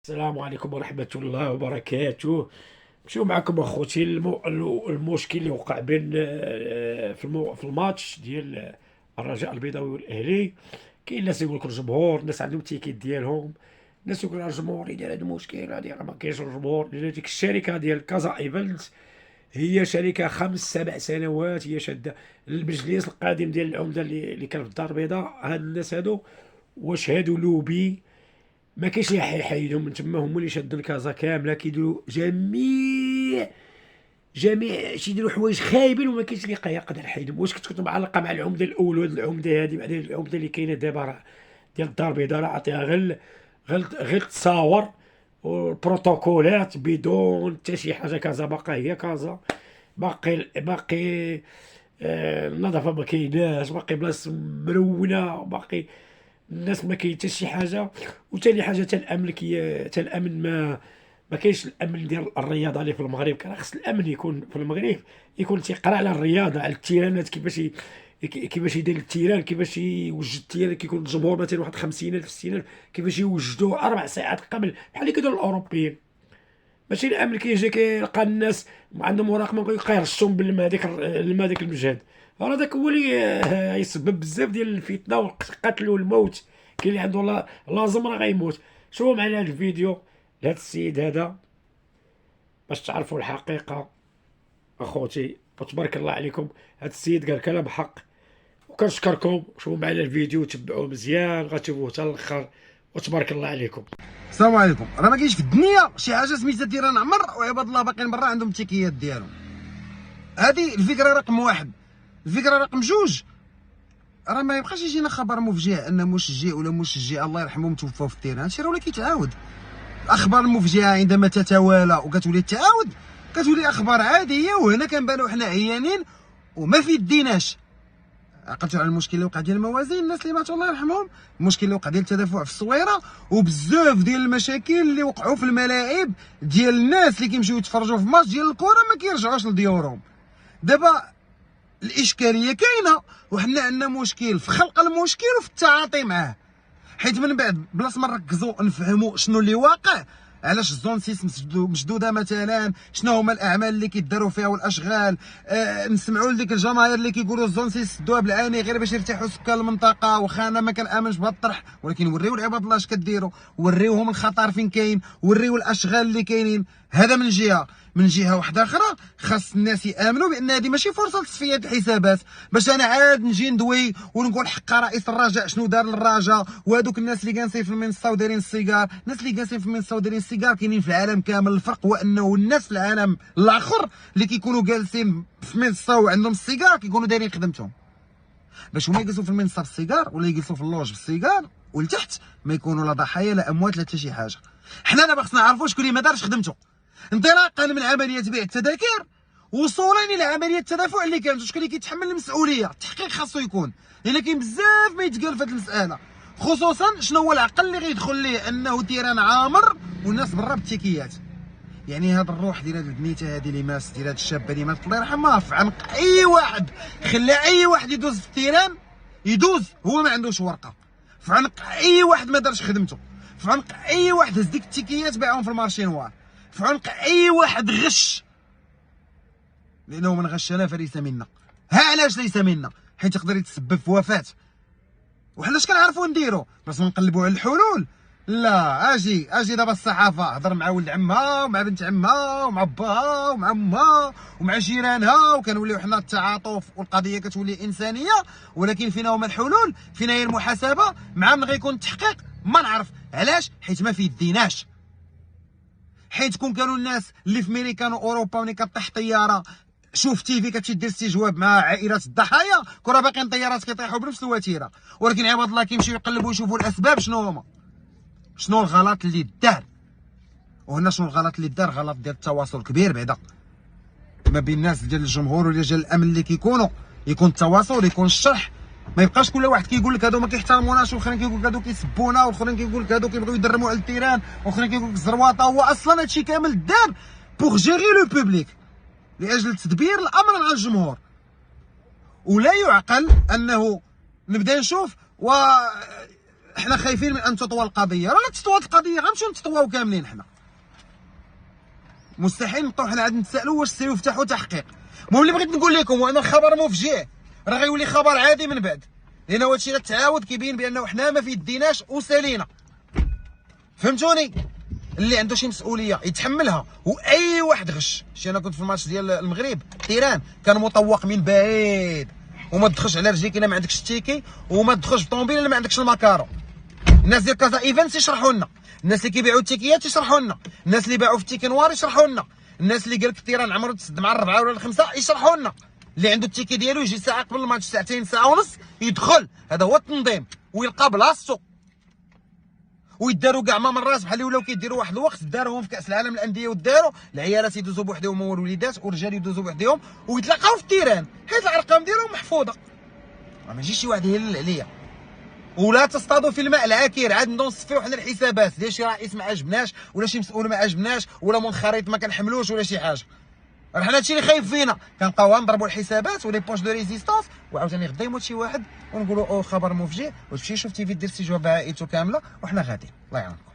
السلام عليكم ورحمة الله وبركاته. نمشيو معكم اخوتي المشكل اللي وقع بين في الماتش ديال الرجاء البيضاوي والاهلي. كاين ناس يقول لك الجمهور، الناس عندهم التيكيت ديالهم، الناس يقول الجمهور يدير هذا المشكل، هذه راه ما كاينش الجمهور لان ديك الشركة ديال كازا ايفنت هي شركة 5 7 سنوات هي شادة المجلس القادم ديال العمدة اللي كان في الدار البيضاء. هاد الناس هادو واش هادو لوبي؟ ما كاينش اللي حيحيدهم من تما، هما اللي شادين كازا كامله، كيديروا جميع يديروا حوايج خايبين وما كاينش اللي يقدر يحيدهم. واش كنت معلقه مع العمده الاول وهاد العمده هادي بعدين العمده اللي كاينه دابا راه ديال الدار البيضاء راه عطيها غير تصاور والبروتوكولات بدون حتى شي حاجه. كازا باقا هي كازا، باقي النظافه ما كايناش، باقي بلاصه مرونه، باقي الناس ما كاين حتى شي حاجه. وثاني حاجه حتى الامن حتى الامن ما كاينش الامن ديال الرياضه اللي في المغرب. كان خص الامن يكون في المغرب، يكون تيقرا على الرياضه، على التيرانات، كيفاش يدير التيران، كيفاش يوجد التيران، كيكون الجمهور مثلا واحد 50,000 60,000 كيفاش يوجدوه 4 ساعات قبل بحال اللي كيديروا الاوروبيين. ماشي الامن كيجي كيلقى الناس عندهم مراقبه ويبقى يرشهم بالماء، الماء داك المجهد. راه داك هو اللي يسبب بزاف ديال الفتنه والقتل والموت. كاين اللي عنده لازم راه غيموت. شوفوا معنا هذا الفيديو لهذا السيد هذا باش تعرفوا الحقيقه اخوتي، وتبارك الله عليكم. هذا السيد قال كلام حق وكنشكركم. شوفوا معنا الفيديو وتبعوه مزيان، غتشوفوه حتى الاخر وتبارك الله عليكم. السلام عليكم. راه ما كاينش في الدنيا شي حاجه سميتها تيران عمر وعباد الله باقيين برا عندهم التيكيات ديالهم. هذه الفكره رقم واحد. الفكره رقم جوج، راه ما يبقاش يجينا خبر مفجع ان مشجع ولا مشجع الله يرحمهم توفاو في التيران. هادشي راه ولا كيتعاود. الاخبار المفجعه عندما تتوالى وكتولي تعاود كتولي اخبار عاديه، وهنا كنبانو حنا عيانين وما في يديناش. عقلتوا على المشكل اللي وقع ديال الموازين، الناس اللي ماتوا الله يرحمهم، المشكل اللي وقع ديال التدافع في الصويره، وبزاف ديال المشاكل اللي وقعوا في الملاعب ديال الناس اللي كيمشيو يتفرجوا في ماتش ديال الكره ما كيرجعوش لديورهم. دابا الاشكاليه كاينه، وحنا عندنا مشكل في خلق المشكل وفي التعاطي معاه، حيت من بعد بلاص ما نركزوا نفهموا شنو اللي واقع، علاش الزون 6 مشدوده مثلا، شنو هما الاعمال اللي كيداروا فيها والاشغال. نسمعوا لديك الجماهير اللي كيقولوا الزون 6 سدوها بالعاني غير باش يرتاحوا سكان المنطقه، واخا انا ما كنامنش بهذا الطرح، ولكن وريو العباد الله اش كديروا، وريوهم الخطر فين كاين، وريو الاشغال اللي كاينين. هذا من جهه. من جهه واحده اخرى خاص الناس يامنوا بان هذه ماشي فرصه لتصفيه الحسابات باش انا عاد نجي ندوي ونقول حق رئيس الرجاء شنو دار للرجاء، وهذوك الناس اللي جالسين في المنصه ودايرين السيجار. الناس اللي جالسين في المنصه ودايرين السيجار كاينين في العالم كامل. الفرق هو انه الناس في العالم الاخر اللي كيكونوا جالسين في منصه وعندهم السيجار كيكونوا دايرين خدمتهم، باش هما يجلسوا في المنصه بالسيجار ولا يجلسوا في اللوج بالسيجار ولتحت ما يكونوا لا ضحايا لا اموات لا حتى شي حاجه. حنا دابا خصنا نعرفوا شكون اللي ما دارش خدمته، انطلاقا من عمليه بيع التذاكر وصولا الى عمليه التدافع اللي كانت. شكون اللي كيتحمل المسؤوليه؟ التحقيق خاصو يكون، لان كاين بزاف ما يتقال في هذه المساله، خصوصا شنو هو العقل اللي غيدخل ليه انه تيران عامر والناس برا بالتيكيات. يعني هذا الروح ديال هذه البنيته هذه اللي ماس، ديال هذه الشابه اللي ماتت الله يرحمها، في عنق اي واحد خلى اي واحد يدوز في التيران يدوز هو ما عندوش ورقه، في عنق اي واحد ما دارش خدمته، في عنق اي واحد هز ديك التيكيات باعهم في المارشي نوار، في عنق اي واحد غش، لانه من غشنا فليس منا. ها علاش ليس منا؟ حيت يقدر يتسبب في وفاه. وحنا اش كنعرفوا نديروا؟ بس نقلبوا على الحلول؟ لا. اجي دابا الصحافه هضر مع ولد عمها ومع بنت عمها ومع باها ومع امها ومع جيرانها، وكنوليو حنا التعاطف والقضيه كتولي انسانيه. ولكن فينا هما الحلول؟ فينا هي المحاسبه؟ مع من غيكون التحقيق؟ ما نعرف. علاش؟ حيت ما في يديناش. حيت كون كانوا الناس اللي في ميريكان واوروبا ملي كطيح طياره شوف تيفي كتمشي دير استجواب مع عائلات الضحايا، كون راه باقيين طيارات كيطيحوا بنفس الوتيره. ولكن عباد الله كيمشيو يقلبوا يشوفوا الاسباب شنو هما، شنو الغلط اللي دار. وهنا شنو الغلط اللي دار؟ غلط ديال التواصل كبير بعدا ما بين الناس ديال الجمهور ورجال الامن اللي كيكونوا، يكون التواصل، يكون الشرح. ما يبقاش كل واحد كيقول لك هادو ما كيحترموناش، والاخرين كيقول لك هادو كيسبونا، والاخرين كيقول لك هادو كيبغيو يدرموا على التيران، والاخرين كيقول لك الزرواطه. هو اصلا هادشي كامل دار بوغ جيري لو بوبليك، لاجل تدبير الامر مع الجمهور. ولا يعقل انه نبدا نشوف حنا خايفين من ان تطوى القضيه، راه لا تطوات القضيه غنمشيو نتطواو كاملين حنا. مستحيل نبقاو حنا عاد نتسائلوا واش سيفتحوا تحقيق. المهم اللي بغيت نقول لكم هو ان الخبر مفجع راه غيولي خبر عادي من بعد، لان هادشي الا تعاود كيبين بانه حنا ما في يديناش وسالينا. فهمتوني؟ اللي عنده شي مسؤوليه يتحملها، واي واحد غش. شتي انا كنت في الماتش ديال المغرب تيران كان مطوق من بعيد، وما تدخلش على رجليك الا ما عندكش التيكي، وما تدخلش بطوموبيل الا ما عندكش الماكارو. الناس ديال كازا ايفنتس يشرحوا لنا، الناس اللي كيبيعوا التيكيات يشرحوا لنا، الناس اللي باعوا في التيكي نوار يشرحوا لنا، الناس اللي قال لك التيران عمرو تسد مع الربعه ولا الخمسه يشرحوا لنا. اللي عنده التيكي ديالو يجي ساعه قبل الماتش، ساعتين ساعه ونص يدخل، هذا هو التنظيم، ويلقى بلاصتو. ويداروا كاع ما مرات بحال اللي ولاو كيديروا واحد الوقت داروهم في كاس العالم الانديه، وداروا العيالات يدوزوا بوحدهم هما الوليدات، والرجال يدوزوا بوحدهم ويتلاقاو في التيران، حيت الارقام ديالهم محفوظه. ما يجيش شي واحد يهلل عليا. ولا تصطادوا في الماء العاكر، عاد نبداو نصفيو حنا الحسابات ديال شي رئيس ما عجبناش، ولا شي مسؤول ما عجبناش، ولا منخرط ما كنحملوش، ولا شي حاجه. راه حنا هادشي اللي خايف فينا، كنبقاو نضربوا الحسابات ولي بوش دو ريزيستونس، وعاوتاني غدا يموت شي واحد ونقولوا او خبر مفجع، وتمشي شوف تيفي دير استجواب عائلته كامله وحنا غاديين. الله يعاونكم.